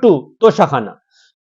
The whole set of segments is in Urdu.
2,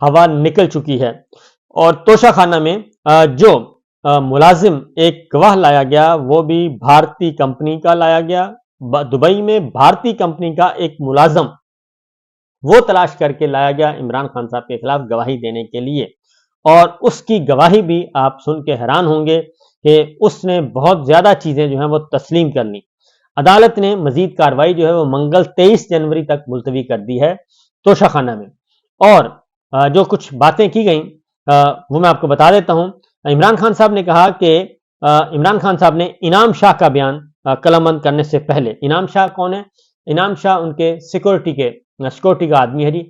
ہوا نکل چکی ہے۔ اور توشہ خانہ میں جو ملازم ایک گواہ لایا گیا وہ بھی بھارتی کمپنی کا لایا گیا، دبئی میں بھارتی کمپنی کا ایک ملازم وہ تلاش کر کے لایا گیا عمران خان صاحب کے خلاف گواہی دینے کے لیے، اور اس کی گواہی بھی آپ سن کے حیران ہوں گے کہ اس نے بہت زیادہ چیزیں جو ہیں وہ تسلیم کر لی۔ عدالت نے مزید کارروائی جو ہے وہ منگل 23 جنوری تک ملتوی کر دی ہے توشہ خانہ میں، اور جو کچھ باتیں کی گئیں وہ میں آپ کو بتا دیتا ہوں۔ عمران خان صاحب نے کہا کہ عمران خان صاحب نے انعام شاہ کا بیان قلم بند کرنے سے پہلے، انعام شاہ کون ہے؟ انعام شاہ ان کے سیکورٹی کا آدمی ہے جی،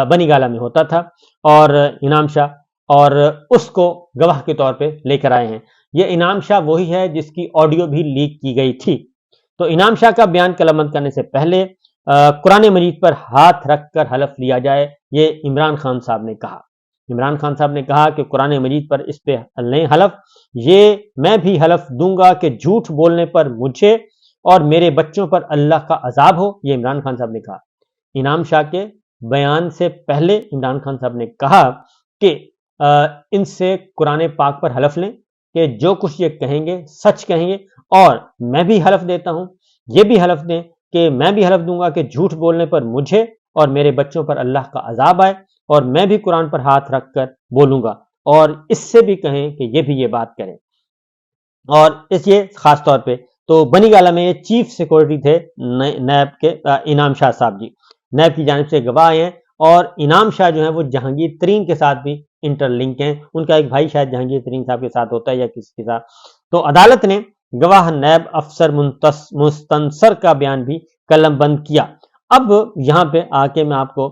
بنی گالہ میں ہوتا تھا، اور انعام شاہ، اور اس کو گواہ کے طور پہ لے کر آئے ہیں۔ یہ انعام شاہ وہی ہے جس کی آڈیو بھی لیک کی گئی تھی۔ تو انعام شاہ کا بیان قلم بند کرنے سے پہلے قرآن مجید پر ہاتھ رکھ کر حلف لیا جائے، یہ عمران خان صاحب نے کہا۔ عمران خان صاحب نے کہا کہ قرآن مجید پر اس پہ لیں حلف، یہ میں بھی حلف دوں گا کہ جھوٹ بولنے پر مجھے اور میرے بچوں پر اللہ کا عذاب ہو، یہ عمران خان صاحب نے کہا۔ انعام شاہ کے بیان سے پہلے عمران خان صاحب نے کہا کہ ان سے قرآن پاک پر حلف لیں کہ جو کچھ یہ کہیں گے سچ کہیں گے، اور میں بھی حلف دیتا ہوں، یہ بھی حلف دیں کہ میں بھی حلف دوں گا کہ جھوٹ بولنے پر مجھے اور میرے بچوں پر اللہ کا عذاب آئے، اور میں بھی قرآن پر ہاتھ رکھ کر بولوں گا، اور اس سے بھی کہیں کہ یہ بھی یہ بات کریں۔ اور اس یہ خاص طور پہ تو بنی گالہ میں یہ چیف سیکورٹی تھے نیب کے انعام شاہ صاحب جی، نیب کی جانب سے گواہ آئے ہیں، اور انعام شاہ جو ہیں وہ جہانگیر ترین کے ساتھ بھی انٹر لنک ہیں، ان کا ایک بھائی شاید جہانگیر ترین صاحب کے ساتھ ہوتا ہے یا کسی کے ساتھ۔ تو عدالت نے گواہ نیب افسر مستنصر کا بیان بھی قلم بند کیا۔ اب یہاں پہ آ کے میں آپ کو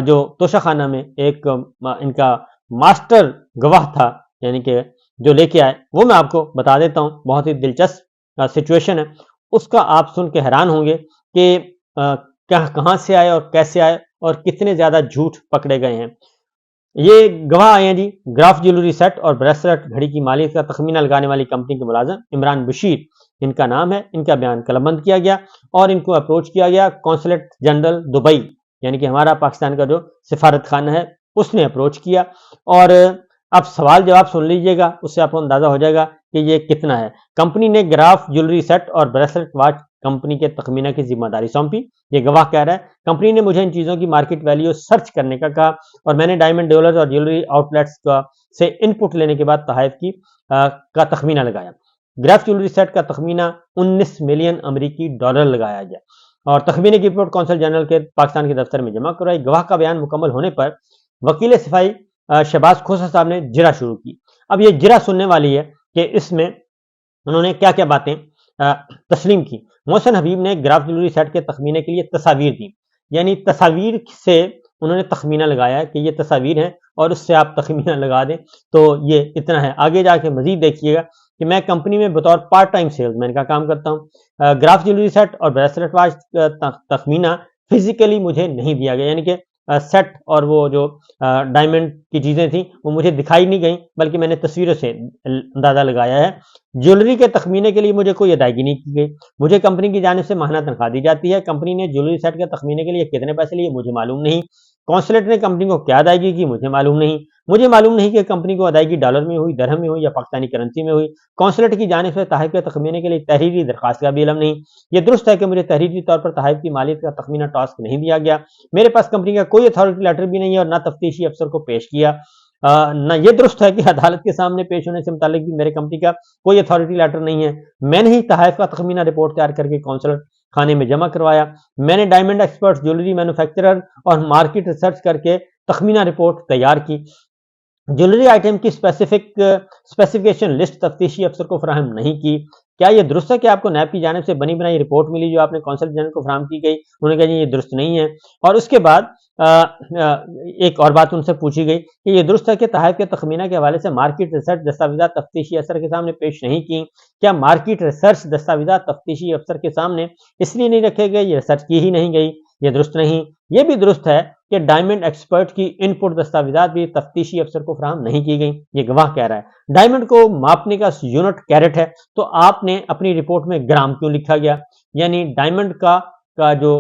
جو توشہ خانہ میں ایک ان کا ماسٹر گواہ تھا، یعنی کہ جو لے کے آئے، وہ میں آپ کو بتا دیتا ہوں۔ بہت ہی دلچسپ سچویشن ہے، اس کا آپ سن کے حیران ہوں گے کہ کہاں سے آئے اور کیسے آئے اور کتنے زیادہ جھوٹ پکڑے گئے ہیں۔ یہ گواہ آئے ہیں جی، گراف جیولری سیٹ اور بریسلٹ گھڑی کی مالیت کا تخمینہ لگانے والی کمپنی کے ملازم عمران بشیر، ان کا نام ہے۔ ان کا بیان قلم بند کیا گیا اور ان کو اپروچ کیا گیا کونسلیٹ جنرل دبئی، یعنی کہ ہمارا پاکستان کا جو سفارت خانہ ہے، اس نے اپروچ کیا۔ اور اب سوال جواب سن لیجئے گا، اس سے آپ کو اندازہ ہو جائے گا کہ یہ کتنا ہے۔ کمپنی نے گراف جیولری سیٹ اور بریسلٹ واچ کمپنی کے تخمینہ کی ذمہ داری سونپی، یہ گواہ کہہ رہا ہے۔ کمپنی نے مجھے ان چیزوں کی مارکیٹ ویلیو سرچ کرنے کا کہا، اور میں نے ڈائمنڈ ڈیلرز اور جیولری آؤٹ لیٹس سے ان پٹ لینے کے بعد تحائف کا تخمینہ لگایا۔ گراف جیولری سیٹ کا تخمینہ 19 ملین امریکی ڈالر لگایا گیا، اور تخمینے کی رپورٹ کونسل جنرل کے پاکستان کے دفتر میں جمع کروائی۔ گواہ کا بیان مکمل ہونے پر وکیل صفائی شہباز کھوسہ صاحب نے جرہ شروع کی۔ اب یہ جرہ سننے والی ہے کہ اس میں انہوں نے کیا کیا باتیں تسلیم کی۔ محسن حبیب نے گراف جیولری سیٹ کے تخمینے کے لیے تصاویر دی، یعنی تصاویر سے انہوں نے تخمینہ لگایا کہ یہ تصاویر ہیں اور اس سے آپ تخمینہ لگا دیں تو یہ اتنا ہے۔ آگے جا کے مزید دیکھیے گا کہ میں کمپنی میں بطور پارٹ ٹائم سیلز مین کا کام کرتا ہوں۔ گراف جیولری سیٹ اور بریسلٹ واچ تخمینہ فزیکلی مجھے نہیں دیا گیا، یعنی کہ سیٹ اور وہ جو ڈائمنڈ کی چیزیں تھیں وہ مجھے دکھائی نہیں گئیں، بلکہ میں نے تصویروں سے اندازہ لگایا ہے۔ جیولری کے تخمینے کے لیے مجھے کوئی ادائیگی نہیں کی گئی، مجھے کمپنی کی جانب سے ماہانہ تنخواہ دی جاتی ہے۔ کمپنی نے جیولری سیٹ کے تخمینے کے لیے کتنے پیسے لیے مجھے معلوم نہیں۔ کونسلیٹ نے کمپنی کو کیا ادائیگی کی مجھے معلوم نہیں۔ مجھے معلوم نہیں کہ کمپنی کو ادائیگی ڈالر میں ہوئی، درہم میں ہوئی یا پاکستانی کرنسی میں ہوئی۔ کونسلیٹ کی جانب سے تحائف کے تخمینے کے لیے تحریری درخواست کا بھی علم نہیں۔ یہ درست ہے کہ مجھے تحریری طور پر تحائف کی مالیت کا تخمینہ ٹاسک نہیں دیا گیا۔ میرے پاس کمپنی کا کوئی اتھارٹی لیٹر بھی نہیں ہے اور نہ تفتیشی افسر کو پیش کیا۔ نہ یہ درست ہے کہ عدالت کے سامنے پیش ہونے سے متعلق بھی میرے کمپنی کا کوئی اتھارٹی لیٹر نہیں ہے۔ میں نے ہی تحائف کا تخمینہ رپورٹ تیار کر کے کونسلر خانے میں جمع کروایا۔ میں نے ڈائمنڈ ایکسپرٹ جیولری مینوفیکچرر اور مارکیٹ ریسرچ کر کے تخمینہ رپورٹ تیار کی۔ جیولری آئٹم کی اسپیسیفکیشن لسٹ تفتیشی افسر کو فراہم نہیں کی۔ کیا یہ درست ہے کہ آپ کو نیب کی جانب سے بنی بنائی رپورٹ ملی جو آپ نے کونسل جنرل کو فراہم کی گئی؟ انہوں نے کہا جی یہ درست نہیں ہے۔ اور اس کے بعد ایک اور بات ان سے پوچھی گئی کہ یہ درست ہے کہ تحائف کے تخمینہ کے حوالے سے مارکیٹ ریسرچ دستاویزات تفتیشی افسر کے سامنے پیش نہیں کی؟ کیا مارکیٹ ریسرچ دستاویزات تفتیشی افسر کے سامنے اس لیے نہیں رکھے گئے یہ ریسرچ کی ہی نہیں گئی؟ یہ درست نہیں۔ یہ بھی درست ہے کہ ڈائمنڈ ایکسپرٹ کی ان پٹ دستاویزات بھی تفتیشی افسر کو فراہم نہیں کی گئی، یہ گواہ کہہ رہا ہے۔ ڈائمنڈ کو ماپنے کا یونٹ کیرٹ ہے، تو آپ نے اپنی رپورٹ میں گرام کیوں لکھا گیا؟ یعنی ڈائمنڈ کا کا جو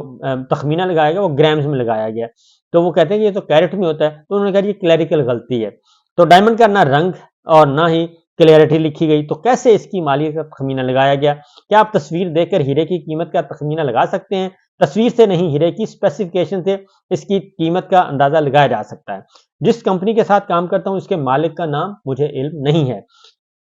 تخمینہ لگایا گیا وہ گرامز میں لگایا گیا، تو وہ کہتے ہیں کہ یہ تو کیرٹ میں ہوتا ہے، تو انہوں نے کہا یہ کلیریکل غلطی ہے۔ تو ڈائمنڈ کا نہ رنگ اور نہ ہی کلیئرٹی لکھی گئی، تو کیسے اس کی مالیت کا تخمینہ لگایا گیا؟ کیا آپ تصویر دیکھ کر ہیرے کی قیمت کا تخمینہ لگا سکتے ہیں؟ تصویر سے نہیں، ہیرے کی اسپیسیفکیشن سے اس کی قیمت کا اندازہ لگایا جا سکتا ہے۔ جس کمپنی کے ساتھ کام کرتا ہوں اس کے مالک کا نام مجھے علم نہیں ہے۔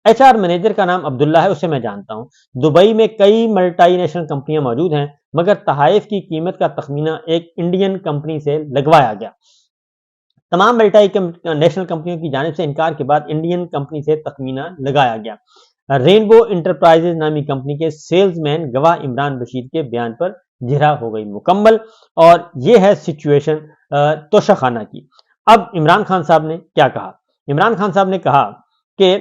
ایچ آر مینیجر کا نام عبداللہ ہے، اسے میں جانتا ہوں۔ دبئی میں کئی ملٹی نیشنل کمپنیاں موجود ہیں، مگر تحائف کی قیمت کا تخمینہ ایک انڈین کمپنی سے لگوایا گیا۔ تمام ملٹی نیشنل کمپنیوں کی جانب سے انکار کے بعد انڈین کمپنی سے تخمینہ لگایا گیا۔ رینبو انٹرپرائزز نامی کمپنی کے سیلز مین گواہ عمران بشیر کے بیان پر جرا ہو گئی مکمل، اور یہ ہے سچویشن توشہ خانہ کی۔ اب عمران خان صاحب نے کیا کہا؟ عمران خان صاحب نے کہا کہ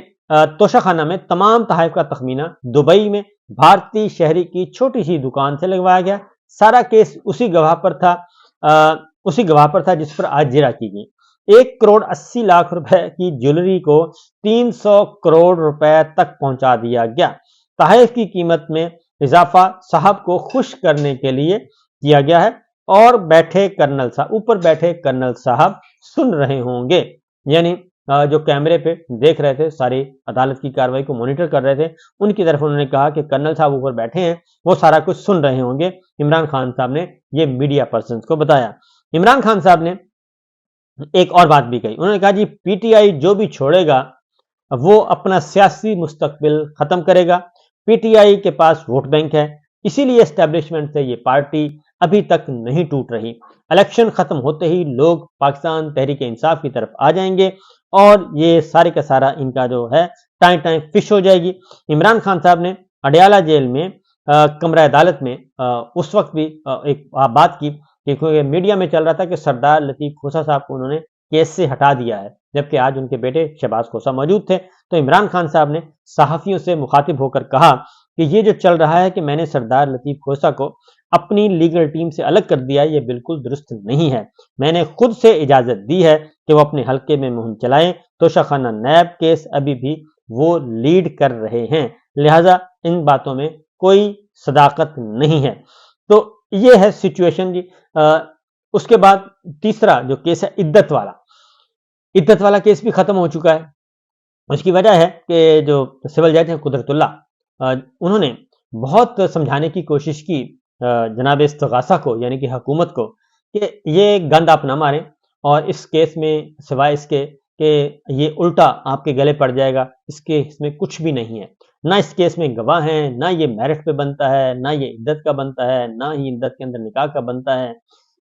توشہ خانہ میں تمام تحائف کا تخمینہ دبئی میں بھارتی شہری کی چھوٹی سی دکان سے لگوایا گیا۔ سارا کیس اسی گواہ پر تھا جس پر آج جرا کی گئی۔ 1,80,00,000 روپے کی جیولری کو 300 کروڑ روپے تک پہنچا دیا گیا۔ تحائف کی قیمت میں اضافہ صاحب کو خوش کرنے کے لیے کیا گیا ہے، اور اوپر بیٹھے کرنل صاحب سن رہے ہوں گے، یعنی جو کیمرے پہ دیکھ رہے تھے، ساری عدالت کی کاروائی کو مانیٹر کر رہے تھے، ان کی طرف انہوں نے کہا کہ کرنل صاحب اوپر بیٹھے ہیں، وہ سارا کچھ سن رہے ہوں گے۔ عمران خان صاحب نے یہ میڈیا پرسنز کو بتایا۔ عمران خان صاحب نے ایک اور بات بھی کہی، انہوں نے کہا جی پی ٹی آئی جو بھی چھوڑے گا وہ اپنا سیاسی مستقبل ختم کرے گا۔ پی ٹی آئی کے پاس ووٹ بینک ہے، اسی لیے اسٹیبلشمنٹ سے یہ پارٹی ابھی تک نہیں ٹوٹ رہی۔ الیکشن ختم ہوتے ہی لوگ پاکستان تحریک انصاف کی طرف آ جائیں گے، اور یہ سارے کا سارا ان کا جو ہے ٹائم فش ہو جائے گی۔ عمران خان صاحب نے اڈیالہ جیل میں کمرہ عدالت میں اس وقت بھی ایک بات کی کہ میڈیا میں چل رہا تھا کہ سردار لطیف کھوسہ صاحب کو انہوں نے کیس سے ہٹا دیا ہے، جبکہ آج ان کے بیٹے شہباز کھوسہ موجود تھے۔ تو عمران خان صاحب نے صحافیوں سے مخاطب ہو کر کہا کہ یہ جو چل رہا ہے کہ میں نے سردار لطیف کھوسہ کو اپنی لیگل ٹیم سے الگ کر دیا، یہ بالکل درست نہیں ہے۔ میں نے خود سے اجازت دی ہے کہ وہ اپنے حلقے میں مہم چلائیں۔ توشہ خانہ نیب کیس ابھی بھی وہ لیڈ کر رہے ہیں، لہٰذا ان باتوں میں کوئی صداقت نہیں ہے۔ تو یہ ہے سچویشن جی۔ اس کے بعد تیسرا جو کیس ہے عدت والا کیس بھی ختم ہو چکا ہے۔ اس کی وجہ ہے کہ جو سول جج ہیں قدرت اللہ، انہوں نے بہت سمجھانے کی کوشش کی جناب استغاثہ کو، یعنی کہ حکومت کو، کہ یہ گند آپ نہ ماریں، اور اس کیس میں سوائے اس کے کہ یہ الٹا آپ کے گلے پڑ جائے گا، اس کیس میں کچھ بھی نہیں ہے۔ نہ اس کیس میں گواہ ہیں، نہ یہ میرٹ پہ بنتا ہے، نہ یہ عدت کا بنتا ہے، نہ ہی عدت کے اندر نکاح کا بنتا ہے۔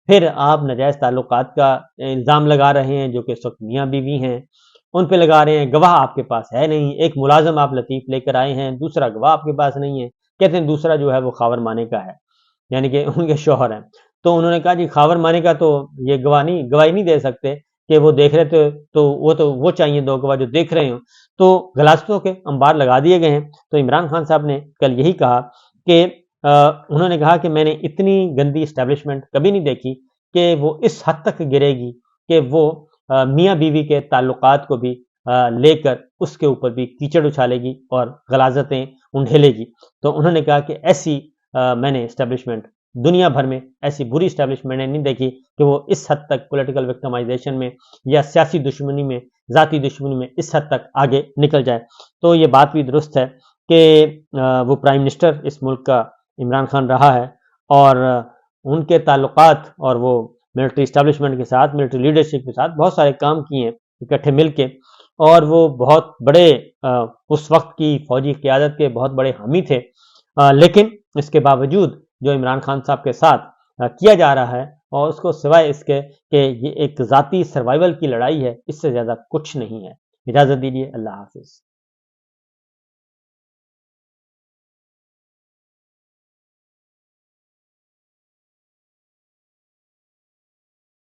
پھر آپ ناجائز تعلقات کا الزام لگا رہے ہیں، جو کہ اس وقت میاں بیوی ہیں، ان پہ لگا رہے ہیں۔ گواہ آپ کے پاس ہے نہیں، ایک ملازم آپ لطیف لے کر آئے ہیں، دوسرا گواہ آپ کے پاس نہیں ہے، کہتے ہیں دوسرا جو ہے وہ خاور مانے کا ہے، یعنی کہ ان کے شوہر ہیں۔ تو انہوں نے کہا جی خاور مانے کا تو یہ گواہی نہیں دے سکتے کہ وہ دیکھ رہے تھے، تو وہ چاہیے دو گواہ جو دیکھ رہے ہوں۔ تو غلاظتوں کے انبار لگا دیے گئے ہیں۔ تو عمران خان صاحب نے کل یہی کہا کہ انہوں نے کہا کہ میں نے اتنی گندی اسٹیبلشمنٹ کبھی نہیں دیکھی کہ وہ اس حد تک گرے گی کہ وہ میاں بیوی کے تعلقات کو بھی لے کر اس کے اوپر بھی کیچڑ اچھالے گی اور غلاظتیں انڈھیلے گی۔ تو انہوں نے کہا کہ ایسی میں نے اسٹیبلشمنٹ دنیا بھر میں ایسی بری اسٹیبلشمنٹ نے نہیں دیکھی کہ وہ اس حد تک پولیٹیکل وکٹمائزیشن میں یا سیاسی دشمنی میں، ذاتی دشمنی میں اس حد تک آگے نکل جائے۔ تو یہ بات بھی درست ہے کہ وہ پرائم منسٹر اس ملک کا عمران خان رہا ہے، اور ان کے تعلقات اور وہ ملٹری اسٹیبلشمنٹ کے ساتھ، ملٹری لیڈرشپ کے ساتھ بہت سارے کام کیے ہیں اکٹھے مل کے، اور وہ بہت بڑے اس وقت کی فوجی قیادت کے بہت بڑے حامی تھے۔ لیکن اس کے باوجود جو عمران خان صاحب کے ساتھ کیا جا رہا ہے، اور اس کو سوائے اس کے کہ یہ ایک ذاتی سروائیول کی لڑائی ہے، اس سے زیادہ کچھ نہیں ہے۔ اجازت دیجیے، اللہ حافظ۔